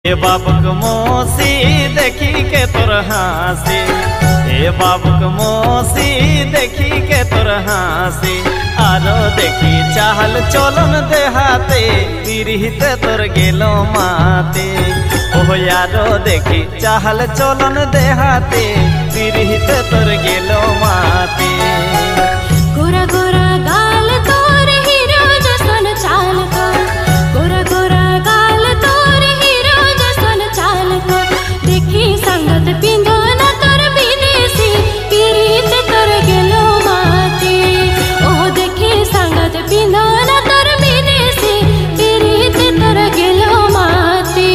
ए बाबुक मोसी देखी के तोर हासी, ए बाबुक मोसी देखी के तोर हासी, आरो देखी चाहल चलन देहाते तिरहिते तोर गेलो माते। ओह यारो देखी चाहल चलन देहाते तिरहिते तोर गेलो माते। गोरा गोरा गाल तोर हीरो जसन चाल का, गोरा गोरा गाल तोर हीरो जसन चाल का, देखी संगत पिंधो न तोर विदेशी पीरित तोर गेलो माते। ओह देखी संगत पिंधो न तोर विदेशी पीरित तोर गेलो माते।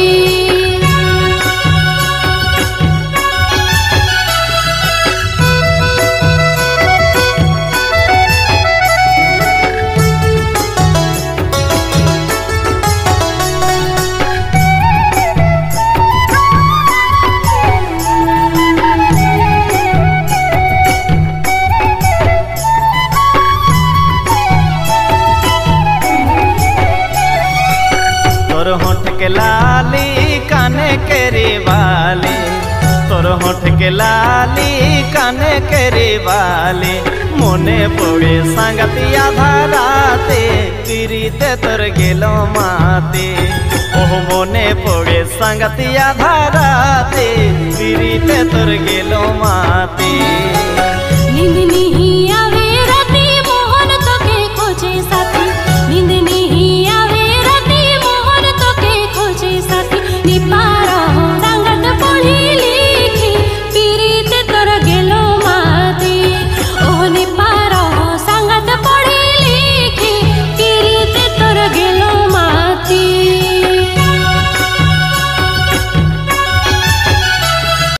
तोर होठ के लाली काने के रिवाली, तोर होठ के लाली काने के रिवाली, मोने पड़े संगतिया धराते तिरहिते तोर गेलो माते। ओह मोने पड़े संगतिया धराते तिरहिते तोर गेलो माते।